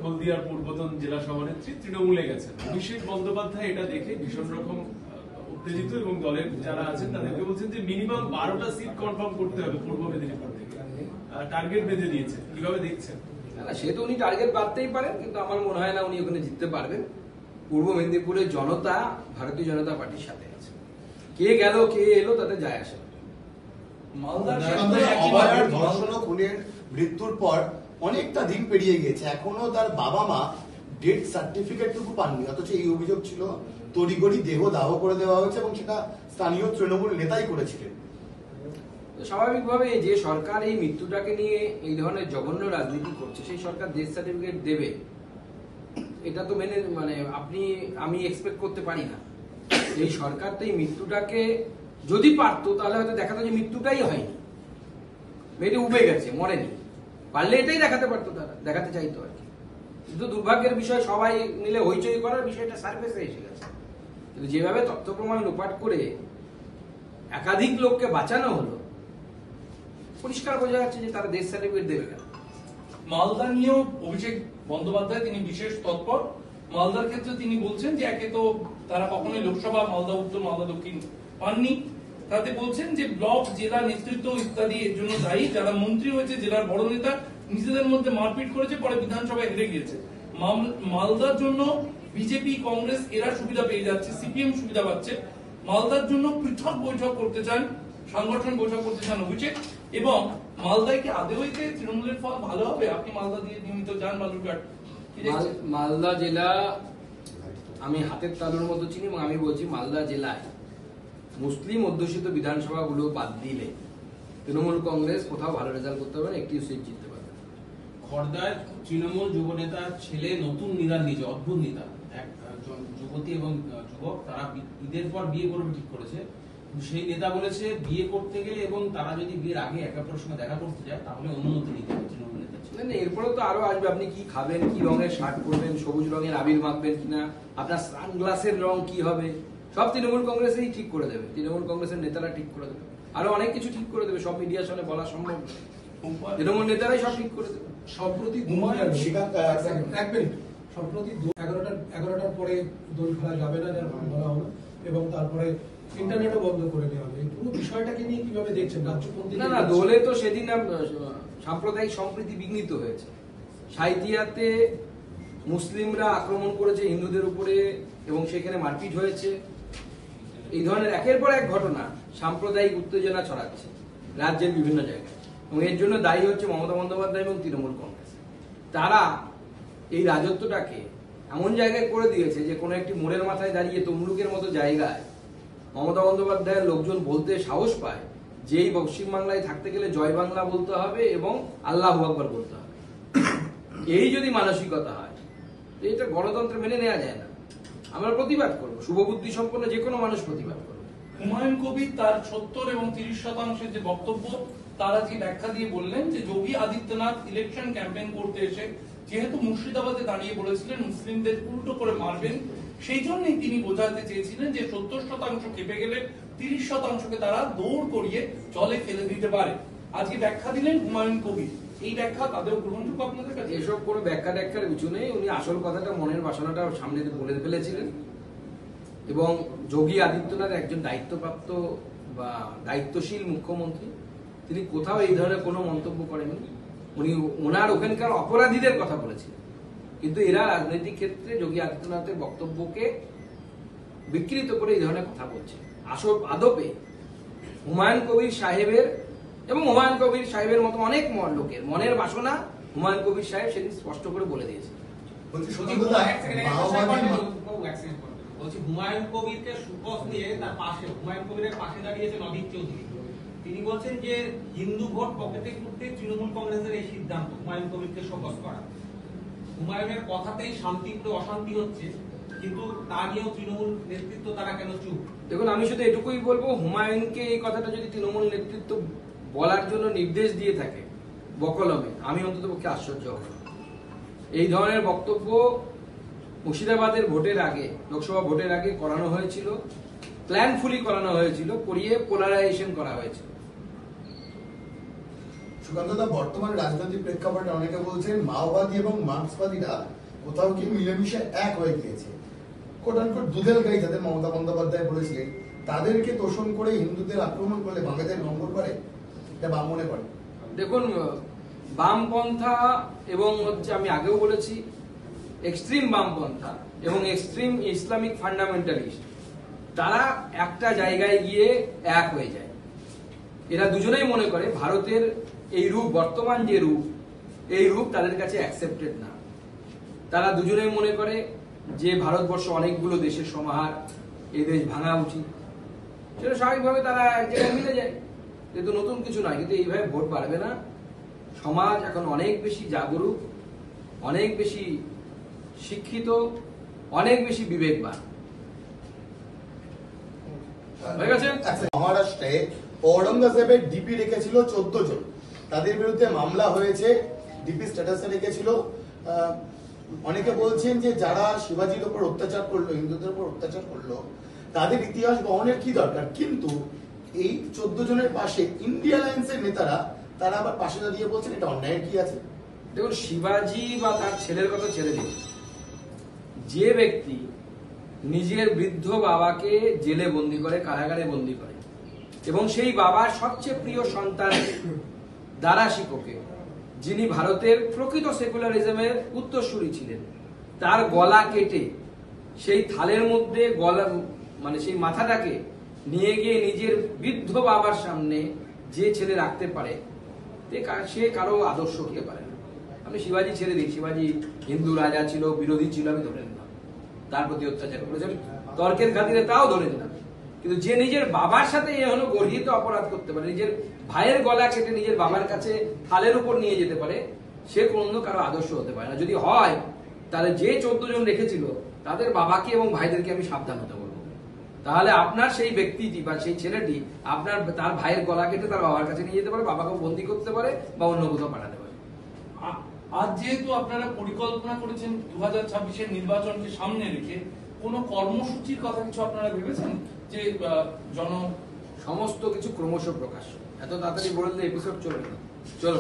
হলদিয়ার পূর্বতন জেলা সভানেত্রী তৃণমূলে গেছেন। অভিষেক বন্দ্যোপাধ্যায় এটা দেখে ভীষণ রকম উত্তেজিত এবং দলের যারা আছেন তাদেরকে বলছেন যে মিনিমাম 12টা সিট কনফার্ম করতে হবে পূর্ব মেদিনীপুর থেকে, টার্গেট বেঁধে দিয়েছে। কিভাবে দেখছেন? সে তো উনি টার্গেট বাড়তেই পারেন, কিন্তু আমার মনে হয় না উনি ওখানে জিততে পারবেন। পূর্ব মেদিনীপুরের জনতা ভারতীয় জনতা পার্টির সাথে আছে, কে গেল কে এলো তাতে যায় আসে না। মালদার ধর্ষণ ও খুনের মৃত্যুর পর অনেকটা দিন পেরিয়ে গেছে, এখনো তার বাবা মা ডেথ সার্টিফিকেটটুকু পাননি, অথচ এই অভিযোগ ছিল তড়িঘড়ি দেহ দাহ করে দেওয়া হয়েছে এবং সেটা স্থানীয় তৃণমূল নেতাই করেছিলেন। স্বাভাবিকভাবে যে সরকার এই মৃত্যুটাকে নিয়ে এই ধরনের জঘন্য রাজনীতি করছে, সেই সরকার ডেথ সার্টিফিকেট দেবে এটা তো আমি এক্সপেক্ট করতে পারি না। এই সরকার তো এই মৃত্যুটাকে যদি পারতো তাহলে হয়তো দেখাতো যে মৃত্যুটাই হয়নি, মেয়েটি উবে গেছে, মরেনি। পারলে এটাই দেখাতে পারতো, তারা দেখাতে চাইতো আর কি। কিন্তু দুর্ভাগ্যের বিষয় সবাই মিলে হইচই করার বিষয়টা সার্ফেসে এসে গেছে। কিন্তু যেভাবে তথ্য প্রমাণ লোপাট করে একাধিক লোককে বাঁচানো হলো, পরিষ্কার বোঝা যাচ্ছে যে তারা ডেথ সার্টিফিকেট দেবে কেন। মালদা নিয়েও অভিষেক বন্দ্যোপাধ্যায় তিনি বিশেষ তৎপর। মালদার ক্ষেত্রে তিনি বলছেন যে একে তো তারা কখনোই লোকসভা মালদা উত্তর মালদা দক্ষিণ পাননি, তাতে বলছেন যে ব্লক জেলা নেতৃত্ব ইত্যাদি এর জন্য দায়ী। যারা মন্ত্রী হয়েছে, জেলার বড় নেতা নিজেদের মধ্যে মারপিট করেছে, পরে বিধানসভায় হেরে গিয়েছে। মালদার জন্য বিজেপি কংগ্রেস এরা সুবিধা পেয়ে যাচ্ছে, সিপিএম সুবিধা পাচ্ছে। মালদার জন্য পৃথক বৈঠক করতে চান, সাংগঠনিক বৈঠক করতে চান অভিষেক। এবং মালদায় কি আদৌ তৃণমূলের ফল ভালো হবে? আপনি মালদা দিয়ে নিয়মিত যান, বালুরঘাট। মালদা জেলা আমি হাতের তালুর মতো চিনি, এবং আমি বলছি মালদা জেলায় মুসলিম অধ্যুষিত বিধানসভাগুলো বাদ দিলে তৃণমূল কংগ্রেস কোথাও ভালো রেজাল্ট করতে পারবে না, একটিও সিট জিততে পারবে। খড়দার তৃণমূল যুব নেতার ছেলে নতুন নিদান দিয়েছে, অদ্ভুত নিদান। একজন যুবতী এবং যুবক তারা ঈদের পর বিয়ে করবে ঠিক করেছে, সেই নেতা বলেছে বিয়ে করতে গেলে এবং তারা যদি বিয়ের আগে একে অপরের সঙ্গে দেখা করতে যায় তাহলে অনুমতি নিতে হবে তৃণমূল নেতা। এরপরে তো আরো আসবে, আপনি কি খাবেন, কি রঙের শার্ট পরবেন, সবুজ রঙের আবির মাখবেন কিনা, আপনার সানগ্লাসের রং কি হবে, সব তৃণমূল কংগ্রেসই ঠিক করে দেবে। তৃণমূল কংগ্রেসের নেতারা ঠিক করে দেবে, আরো অনেক কিছু ঠিক করে দেবে। সব মিডিয়ার সামনে বলা সম্ভব নয়, তৃণমূল নেতারাই সব ঠিক করে দেবে। সম্প্রতি সম্প্রতি 11টার পরে দোল খেলা যাবে না বলা হলো, এবং তারপরে ইন্টারনেটও বন্ধ করে দেওয়া হবে। পুরো বিষয়টাকে নিয়ে কিভাবে দেখছেন? রাজ্যপন্থী না, দোলে তো সেদিন সাম্প্রদায়িক সম্প্রীতি বিঘ্নিত হয়েছে। সাঁইথিয়াতে মুসলিমরা আক্রমণ করেছে হিন্দুদের উপরে এবং সেখানে মারপিট হয়েছে। এই ধরনের একের পর এক ঘটনা সাম্প্রদায়িক উত্তেজনা ছড়াচ্ছে রাজ্যের বিভিন্ন জায়গায়, এবং এর জন্য দায়ী হচ্ছে মমতা বন্দ্যোপাধ্যায় এবং তৃণমূল কংগ্রেস। তারা এই রাজত্বটাকে এমন জায়গায় করে দিয়েছে যে কোনো একটি মোড়ের মাথায় দাঁড়িয়ে তমলুকের মতো জায়গায় মমতা বন্দ্যোপাধ্যায়ের লোকজন বলতে সাহস পায় যে এই পশ্চিমবাংলায় থাকতে গেলে জয় বাংলা বলতে হবে এবং আল্লাহু আকবার বলতে হবে। এই যদি মানসিকতা হয়, এটা গণতন্ত্র মেনে নেওয়া যায় না। আমরা প্রতিবাদ করবো, শুভবুদ্ধি সম্পন্ন যে কোনো মানুষ প্রতিবাদ করবে। হুমায়ুন কবির তার 70 এবং 30% যে বক্তব্য তার আজকে ব্যাখ্যা দিয়ে বললেন যে যোগী আদিত্যনাথ ইলেকশন ক্যাম্পেইন করতে এসে যেহেতু মুর্শিদাবাদে দাঁড়িয়ে বলেছিলেন মুসলিমদের উল্টো করে মারবেন, সেই জন্যই তিনি বোঝাতে চেয়েছিলেন যে 70% খেপে গেলে 30%কে তারা দৌড় করিয়ে জলে ফেলে দিতে পারে। আজকে ব্যাখ্যা দিলেন হুমায়ুন কবির, এই ব্যাখ্যা তাদের গ্রহণযোগ্য আপনাদের কাছে? এসব কোনো ব্যাখ্যা ট্যাখ্যার কিছু নেই। উনি আসল কথাটা, মনের বাসনাটা সামনে বলে ফেলেছিলেন। এবং যোগী আদিত্যনাথ একজন দায়িত্বপ্রাপ্ত বা দায়িত্বশীল মুখ্যমন্ত্রী, তিনি কোথাও এই ধরনের কোনো মন্তব্য করেননি। উনি ওনার ওখানকার অপরাধীদের কথা বলেছিলেন, কিন্তু এরা রাজনৈতিক ক্ষেত্রে যোগী আদিত্যনাথের বক্তব্যকে বিকৃত করে এই ধরনের কথা বলছে। আসল আদপে হুমায়ুন কবির সাহেবের এবং হুমায়ুন কবির সাহেবের মতো অনেক লোকের মনের বাসনা হুমায়ুন কবির সাহেব সেদিন স্পষ্ট করে বলে দিয়েছে। বলছি হুমায়ুন কবিরকে সুপস দিয়ে তার পাশে হুমায়ুন কবিরের পাশে দাঁড়িয়েছেন অধীর চৌধুরী। তিনি বলছেন যে হিন্দু ভোট পকেটে করতে তৃণমূল কংগ্রেসের এই সিদ্ধান্ত হুমায়ুন কবিরকে শোকজ করা। হুমায়ুনের কথাতেই শান্তি অশান্তি হচ্ছে, কিন্তু তা নিয়েও তৃণমূল নেতৃত্ব তারা কেন চুপ? দেখুন, আমি শুধু এটুকুই বলবো, হুমায়ুনকে এই কথাটা যদি তৃণমূল নেতৃত্ব বলার জন্য নির্দেশ দিয়ে থাকে বকলমে, আমি অন্তত পক্ষে আশ্চর্য হব। এই ধরনের বক্তব্য মুর্শিদাবাদের ভোটের আগে, লোকসভা ভোটের আগে করানো হয়েছিল, প্ল্যানফুলি করানো হয়েছিল, করিয়ে পোলারাইজেশন করা হয়েছিল। সুকান্তদা, বর্তমান রাজনৈতিক প্রেক্ষাপটে অনেকে বলছেন মাওবাদী এবং মার্ক্সবাদীরা কোথাও কি মিলেমিশে এক হয়ে গিয়েছে। কোটানকোট দুধেল গাই যাদের মমতা বন্দ্যোপাধ্যায় বলেছিলেন, তাদেরকে তোষণ করে হিন্দুদের আক্রমণ করলে বাংলাদেশ নম্বর করে, এটা বাম মনে করে। দেখুন, বামপন্থা এবং হচ্ছে আমি আগেও বলেছি এক্সট্রিম বামপন্থা এবং এক্সট্রিম ইসলামিক ফান্ডামেন্টালিস্ট, তারা একটা জায়গায় গিয়ে এক হয়ে যায়। এরা দুজনেই মনে করে ভারতের এই রূপ, বর্তমান যে রূপ, এই রূপ তাদের কাছে অ্যাকসেপ্টেড না। তারা দুজনেই মনে করে যে ভারতবর্ষ অনেকগুলো দেশের সমাহার, এই দেশ ভাঙা উচিত। সেটা স্বাভাবিকভাবে তারা এক জায়গায় মিলে যায়, কিন্তু নতুন কিছু নয়। কিন্তু এইভাবে ভোট পারবে না। সমাজ এখন অনেক বেশি জাগরুক, অনেক বেশি শিক্ষিত, অনেক বেশি বিবেকবান হয়ে গেছে। মহারাষ্ট্রে ঔরঙ্গজেবের ডিপি রেখেছিল 14 জন, তাদের বিরুদ্ধে মামলা হয়েছে, ডিপি স্ট্যাটাসে রেখেছিল। অনেকে বলছেন যে যারা শিবাজির উপর অত্যাচার করলো, হিন্দুদের উপর অত্যাচার করলো, তাদের ইতিহাস বহনের কি দরকার? কিন্তু এই 14 জনের পাশে ইন্ডিয়া অ্যালায়েন্সের নেতারা তারা আবার পাশে দাঁড়িয়ে বলছেন এটা অন্যায়ের কি আছে? দেখুন, শিবাজি বা তার ছেলের কথা ছেড়ে দিন, যে ব্যক্তি নিজের বৃদ্ধ বাবাকে জেলে বন্দি করে, কারাগারে বন্দি করে, এবং সেই বাবার সবচেয়ে প্রিয় সন্তান দারা শিকোকে, যিনি ভারতের প্রকৃত সেকুলারিজমের উত্তরসূরি ছিলেন, তার গলা কেটে সেই থালের মধ্যে গলা মানে সেই মাথাটাকে নিয়ে গিয়ে নিজের বৃদ্ধ বাবার সামনে যে ছেলে রাখতে পারে, সে কারো আদর্শ হতে পারে না। আমি শিবাজি ছেড়ে দিই, শিবাজি হিন্দু রাজা ছিল, বিরোধী ছিল, আমি ধরে নিলাম, তার প্রতি অত্যাচার করেছে, আমি তর্কের খাতিরে তাও ধরে নিলাম। কিন্তু যে নিজের বাবার সাথে এ হলো গর্হিত অপরাধ করতে পারে, নিজের ভাইয়ের গলা কেটে নিজের বাবার কাছে থালের উপর নিয়ে যেতে পারে, সে কোনো কারো আদর্শ হতে পারে না। যদি হয় তাহলে যে 14 জন রেখেছিল তাদের বাবাকে এবং ভাইদেরকে আমি সাবধান হতে বলবো। তাহলে আপনার সেই ব্যক্তিটি বা সেই ছেলেটি আপনার তার ভাইয়ের গলা কেটে তার বাবার কাছে নিয়ে যেতে পারে, বাবাকে বন্দি করতে পারে বা অন্য কোথাও পাঠাতে পারে। আজ যেহেতু আপনারা পরিকল্পনা করেছেন 2026-এর নির্বাচনকে সামনে রেখে, কোন কর্মসূচির কথা কিছু আপনারা ভেবেছেন? যে সমস্ত কিছু ক্রমশ প্রকাশ, এত তাড়াতাড়ি বলে দিলে এপিসোড চলবে না। চলো।